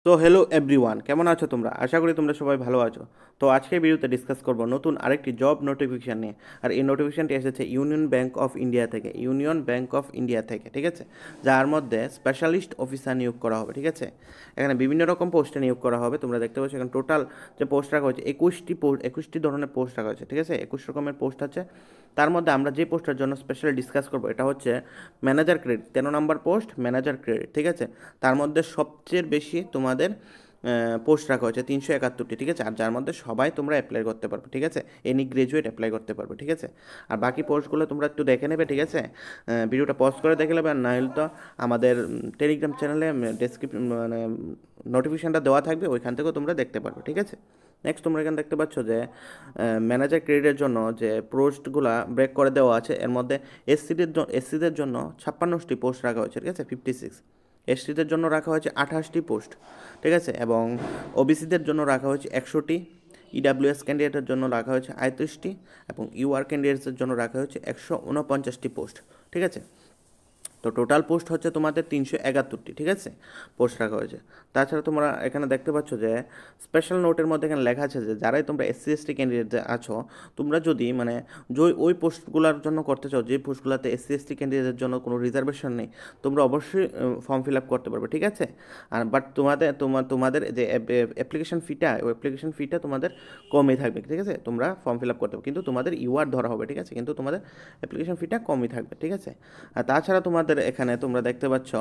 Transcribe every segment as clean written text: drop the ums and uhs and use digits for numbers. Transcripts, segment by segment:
তো hello everyone, কেমন আছো তোমরা? আশা করি তোমরা সবাই ভালো আছো। তো আজকের ভিডিওতে ডিসকাস করব নতুন আরেকটি জব নোটিফিকেশান নিয়ে। আর এই নোটিফিকেশানটি এসেছে ইউনিয়ন ব্যাংক অফ ইন্ডিয়া থেকে, ঠিক আছে, যার মধ্যে স্পেশালিস্ট অফিসার নিয়োগ করা হবে। ঠিক আছে, এখানে বিভিন্ন রকম পোস্টে নিয়োগ করা হবে। তোমরা দেখতে পাচ্ছ এখানে টোটাল যে পোস্ট রাখা হয়েছে 21টি ধরনের পোস্ট রাখা হয়েছে। ঠিক আছে, 21 রকমের পোস্ট আছে। তার মধ্যে আমরা যে পোস্টের জন্য স্পেশালি ডিসকাস করবো এটা হচ্ছে ম্যানেজার ক্রেডিট, 13 নম্বর পোস্ট ম্যানেজার ক্রেডিট। ঠিক আছে, তার মধ্যে সবচেয়ে বেশি তোমাদের পোস্ট রাখা হয়েছে 371টি। ঠিক আছে, আর যার মধ্যে সবাই তোমরা অ্যাপ্লাই করতে পারবে। ঠিক আছে, এনি গ্রাজুয়েট অ্যাপ্লাই করতে পারবে। ঠিক আছে, আর বাকি পোস্টগুলো তোমরা একটু দেখে নেবে। ঠিক আছে, ভিডিওটা পজ করে দেখে নেবে, আর না হলে তো আমাদের টেলিগ্রাম চ্যানেলে ডেসক্রিপশন মানে নোটিফিকেশানটা দেওয়া থাকবে, ওইখান থেকেও তোমরা দেখতে পারবে। ঠিক আছে, নেক্সট তোমরা এখানে দেখতে পাচ্ছ যে ম্যানেজার ক্রেডিটের জন্য যে পোস্টগুলো ব্রেক করে দেওয়া আছে, এর মধ্যে এসসিদের জন্য 56টি পোস্ট রাখা হয়েছে। ঠিক আছে, 56। এসটিদের জন্য রাখা হয়েছে 28টি পোস্ট। ঠিক আছে, এবং ওবিসিদের জন্য রাখা হয়েছে 100টি। ইডাব্লিউএস ক্যান্ডিডেটের জন্য রাখা হয়েছে 38টি, এবং ইউআর ক্যান্ডিডেটসের জন্য রাখা হয়েছে 149টি পোস্ট। ঠিক আছে, তো টোটাল পোস্ট হচ্ছে তোমাদের 371টি। ঠিক আছে, পোস্ট রাখা হয়েছে। তাছাড়া তোমরা এখানে দেখতে পাচ্ছ যে স্পেশাল নোটের মধ্যে এখানে লেখা আছে যে যারাই তোমরা এসসি এসটি ক্যান্ডিডেট আছো, তোমরা যদি মানে ওই পোস্টগুলোর জন্য করতে চাও, যে পোস্টগুলোতে এসসি এসটি ক্যান্ডিডেটের জন্য কোনো রিজার্ভেশন নেই, তোমরা অবশ্যই ফর্ম ফিল আপ করতে পারবে। ঠিক আছে, আর বাট তোমাদের যে অ্যাপ্লিকেশন ফিটা, ওই অ্যাপ্লিকেশন ফিটা তোমাদের কমই থাকবে। ঠিক আছে, তোমরা ফর্ম ফিল আপ করতে হবে, কিন্তু তোমাদের ইউআর ধরা হবে। ঠিক আছে, কিন্তু তোমাদের অ্যাপ্লিকেশন ফিটা কমই থাকবে। ঠিক আছে, আর তাছাড়া তোমাদের এখানে তোমরা দেখতে পাচ্ছ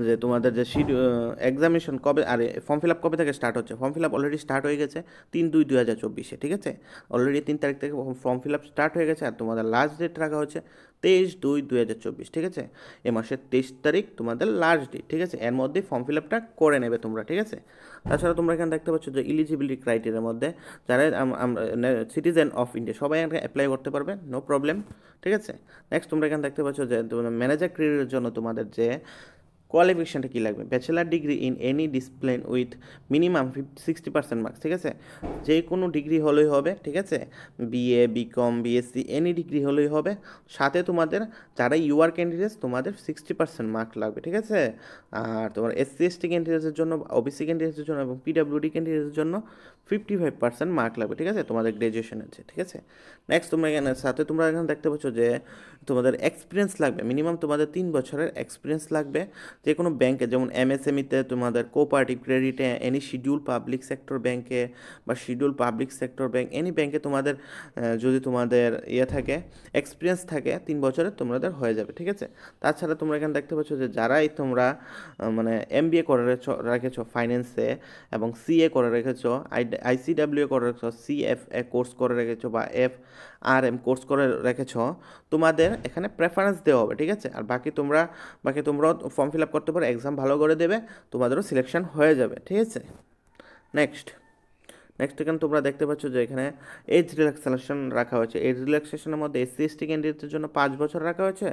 যে তোমাদের যে এক্সামিনেশন কবে, আরে ফর্ম ফিল আপ কবে থেকে স্টার্ট হচ্ছে। Form fill up already start হয়ে গেছে 3/2/2024। ঠিক আছে, অলরেডি 3 তারিখ থেকে ফর্ম ফিল আপ স্টার্ট হয়ে গেছে, আর তোমাদের লাস্ট ডেট রাখা হচ্ছে 23/2/2024। ঠিক আছে, এ মাসের 23 তারিখ তোমাদের লাস্ট ডেট। ঠিক আছে, এর মধ্যেই ফর্ম ফিল আপটা করে নেবে তোমরা। ঠিক আছে, তাছাড়া তোমরা এখানে দেখতে পাচ্ছ যে ইলিজিবিলিটি ক্রাইটেরিয়ার মধ্যে যারা সিটিজেন অফ ইন্ডিয়া সবাই অ্যাপ্লাই করতে পারবে, নো প্রবলেম। ঠিক আছে, নেক্সট তোমরা এখানে দেখতে পাচ্ছ যে ম্যানেজার ক্রেডিটের জন্য তোমাদের যে কোয়ালিফিকেশানটা কী লাগবে, bachelor degree in any discipline with minimum 60% marks. ঠিক আছে, যে কোনো ডিগ্রি হলেই হবে। ঠিক আছে, BA, BCom, BSc, any degree হলেই হবে। সাথে তোমাদের যারা ইউআর ক্যান্ডিডেটস, তোমাদের 60% মার্ক লাগবে। ঠিক আছে, আর তোমার এসসি এসটি ক্যান্ডিডেটসের জন্য, ওবিসি ক্যান্ডিডেটসের জন্য এবং পিডাব্লিউডি ক্যান্ডিডেটসের জন্য 55% মার্ক লাগবে। ঠিক আছে, তোমাদের গ্র্যাজুয়েশন আছে। ঠিক আছে, নেক্সট তোমরা এখানে সাথে তোমরা এখানে দেখতে পাচ্ছ যে তোমাদের এক্সপিরিয়েন্স লাগবে, মিনিমাম তোমাদের 3 বছরের এক্সপিরিয়েন্স লাগবে যে কোনো ব্যাংকে, যেমন এমএসএমইতে, তোমাদের কোঅপারেটিভ ক্রেডিটে, এনি শিডিউল পাবলিক সেক্টর ব্যাংকে বা schedule public sector bank, any ব্যাংকে তোমাদের যদি তোমাদের থাকে, এক্সপিরিয়েন্স থাকে 3 বছরের, তোমাদের হয়ে যাবে। ঠিক আছে, তাছাড়া তোমরা এখানে দেখতে পাচ্ছ যে যারাই তোমরা মানে এমবিএ করে রেখেছো ফাইন্যান্সে, এবং সিএ করে রেখেছো, আইসিডাব্লিউ করে রেখেছো, সিএফএ কোর্স করে রেখেছো, বা এফআরএম কোর্স করে রেখেছো, তোমাদের এখানে প্রেফারেন্স দেওয়া হবে। ঠিক আছে, আর বাকি তোমরাও ফর্ম ফিল আপ করতে পারো, এক্সাম ভালো করে দেবে, তোমাদেরও সিলেকশন হয়ে যাবে। ঠিক আছে, নেক্সট এখানে তোমরা দেখতে পাচ্ছ যে এখানে এজ রিল্যাক্সেশন রাখা হয়েছে। এজ রিল্যাক্সেশনের মধ্যে এসসি এসটি ক্যান্ডিডেটের জন্য 5 বছর রাখা হয়েছে,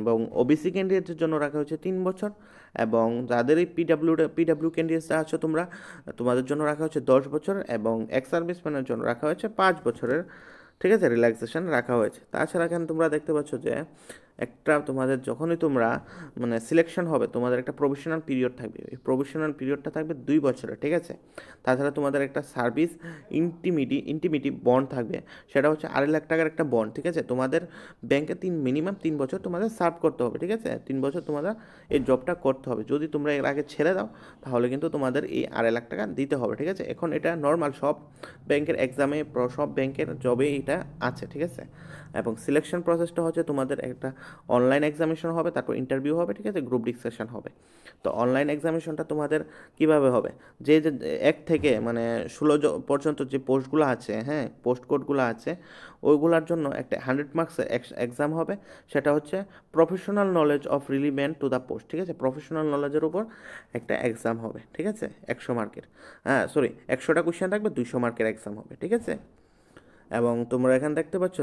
এবং ওবিসি ক্যান্ডিডেটের জন্য রাখা হয়েছে 3 বছর, এবং যাদের এই পিডাব্লিউ ক্যান্ডিডেটসরা আছো তোমরা, তোমাদের জন্য রাখা হয়েছে 10 বছর, এবং এক্স সার্ভিসম্যানের জন্য রাখা হয়েছে 5 বছরের। ঠিক আছে, রিল্যাক্সেশন রাখা হয়েছে। তাছাড়া এখানে তোমরা দেখতে পাচ্ছ যে একটা তোমাদের যখনই তোমরা মানে সিলেকশন হবে, তোমাদের একটা প্রফেশনাল পিরিয়ড থাকবে। এই প্রফেশনাল পিরিয়ডটা থাকবে 2 বছরের। ঠিক আছে, তাছাড়া তোমাদের একটা সার্ভিস ইন্টিমিটি বন্ড থাকবে, সেটা হচ্ছে 2.5 লাখ টাকার একটা বন্ড। ঠিক আছে, তোমাদের ব্যাংকে মিনিমাম 3 বছর তোমাদের সার্ভ করতে হবে। ঠিক আছে, 3 বছর তোমাদের এই জবটা করতে হবে। যদি তোমরা এর আগে ছেড়ে দাও, তাহলে কিন্তু তোমাদের এই 2.5 লাখ টাকা দিতে হবে। ঠিক আছে, এখন এটা নর্মাল, সব ব্যাংকের এক্সামে, সব ব্যাংকের জবে এটা আছে। ঠিক আছে, এবং সিলেকশন প্রসেসটা হচ্ছে তোমাদের একটা অনলাইন এক্সামিনেশন হবে, তারপর ইন্টারভিউ হবে। ঠিক আছে, গ্রুপ ডিসকাশন হবে। তো অনলাইন এক্সামিনেশনটা তোমাদের কিভাবে হবে, যে 1 থেকে মানে 16 পর্যন্ত যে পোস্টগুলো আছে, হ্যাঁ, পোস্ট কোডগুলো আছে, ওইগুলোর জন্য একটা 100 মার্কসের এক্সাম হবে। সেটা হচ্ছে professional knowledge of relevant to the post. ঠিক আছে, প্রফেশনাল নলেজের উপর একটা এক্সাম হবে। ঠিক আছে, 100 মার্কের, হ্যাঁ সরি, 100টা কোয়েশ্চেন থাকবে, 200 মার্কের এক্সাম হবে। ঠিক আছে, এবং তোমরা এখানে দেখতে পাচ্ছ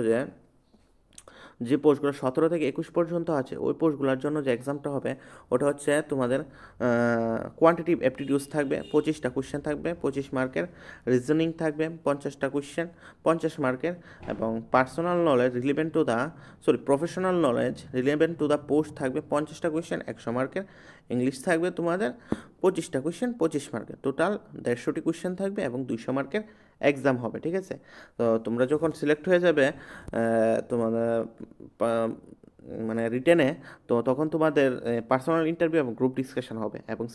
যে পোস্টগুলো 17 থেকে 21 পর্যন্ত আছে, ওই পোস্টগুলোর জন্য যে এক্সামটা হবে, ওটা হচ্ছে তোমাদের কোয়ান্টিটিভ অ্যাপটিটিউডস থাকবে, 25টা কোয়েশ্চেন থাকবে 25 মার্কের, রিজনিং থাকবে 50টা কোয়েশ্চেন 50 মার্কের, এবং professional knowledge relevant to the post থাকবে 50টা কোয়েশ্চেন 100 মার্কের, ইংলিশ থাকবে তোমাদের 25টা কোয়েশ্চেন 25 মার্কের, টোটাল 150টি কোয়েশ্চেন থাকবে এবং 200 মার্কের এক্সাম হবে, ঠিক আছে। তো তোমরা যখন সিলেক্ট হয়ে যাবে তোমাদের মানে রিটেনে, তো তখন তোমাদের পার্সোনাল ইন্টারভিউ এবং গ্রুপ ডিসকাশন হবে, এবং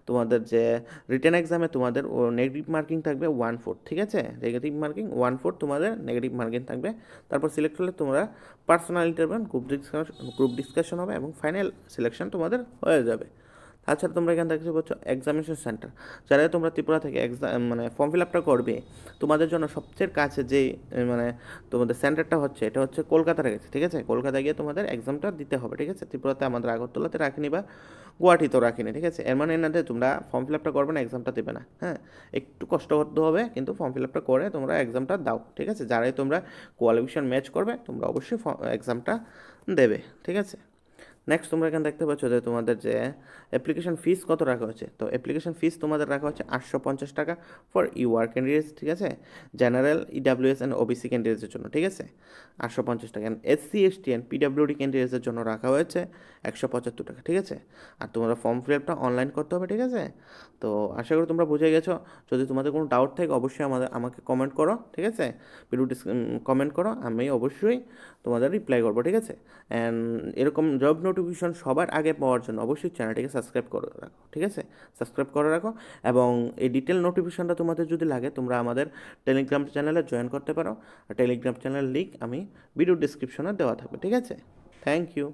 তোমাদের যে রিটেন এক্সামে তোমাদের নেগেটিভ মার্কিং থাকবে 1/4, ঠিক আছে। নেগেটিভ মার্কিং 1/4 তোমাদের নেগেটিভ মার্কিং থাকবে। তারপর সিলেক্ট হলে তোমরা পার্সোনাল ইন্টারভিউ গ্রুপ ডিসকাশন হবে এবং ফাইনাল সিলেকশন তোমাদের হয়ে যাবে। তাছাড়া তোমরা এখানে দেখতে পাচ্ছ এক্সামিনেশন সেন্টার, যারা তোমরা ত্রিপুরা থেকে মানে ফর্ম ফিল আপটা করবে, তোমাদের জন্য সবচেয়ে কাছে যেই মানে তোমাদের সেন্টারটা হচ্ছে, এটা হচ্ছে কলকাতার কাছে, ঠিক আছে। কলকাতায় গিয়ে তোমাদের এক্সামটা দিতে হবে, ঠিক আছে। ত্রিপুরাতে আমাদের আগরতলাতে রাখিনি বা গুয়াহাটিতেও রাখিনি, ঠিক আছে। এর মানে না যে তোমরা ফর্ম ফিল আপটা করবে না, এক্সামটা দেবে না, হ্যাঁ। একটু কষ্ট করতে হবে, কিন্তু ফর্ম ফিল আপটা করে তোমরা এক্সামটা দাও, ঠিক আছে। যারাই তোমরা কোয়ালিফিকেশন ম্যাচ করবে, তোমরা অবশ্যই এক্সামটা দেবে, ঠিক আছে। নেক্সট তোমরা এখানে দেখতে পাচ্ছ যে তোমাদের যে অ্যাপ্লিকেশন ফিস কত রাখা হচ্ছে। তো অ্যাপ্লিকেশন ফিস তোমাদের রাখা হচ্ছে 850 টাকা ফর ইউআর ক্যান্ডিডেটস, ঠিক আছে। জেনারেল, ইডাব্লিউএস অ্যান্ড ওবিসি ক্যান্ডিডেটসের জন্য, ঠিক আছে, 850 টাকা। এসসি এসটি অ্যান্ড পিডাব্লিউডি ক্যান্ডিডেটসের জন্য রাখা হয়েছে 175 টাকা, ঠিক আছে। আর তোমরা ফর্ম ফিল আপটা অনলাইন করতে হবে, ঠিক আছে। তো আশা করি তোমরা বুঝে গেছো। যদি তোমাদের কোনো ডাউট থাকে অবশ্যই আমাকে কমেন্ট করো, ঠিক আছে। কমেন্ট করো, আমি অবশ্যই তোমাদের রিপ্লাই করবো, ঠিক আছে। অ্যান্ড এরকম জব নোটিফিকেশন সবার আগে পাওয়ার জন্য অবশ্যই চ্যানেলটিকে সাবস্ক্রাইব করে রাখো, ঠিক আছে। সাবস্ক্রাইব করে রাখো, এবং এই ডিটেল নোটিফিকেশনটা তোমাদের যদি লাগে, তোমরা আমাদের টেলিগ্রাম চ্যানেলে জয়েন করতে পারো। আর টেলিগ্রাম চ্যানেলের লিঙ্ক আমি ভিডিও ডিসক্রিপশনে দেওয়া থাকবে, ঠিক আছে। Thank you.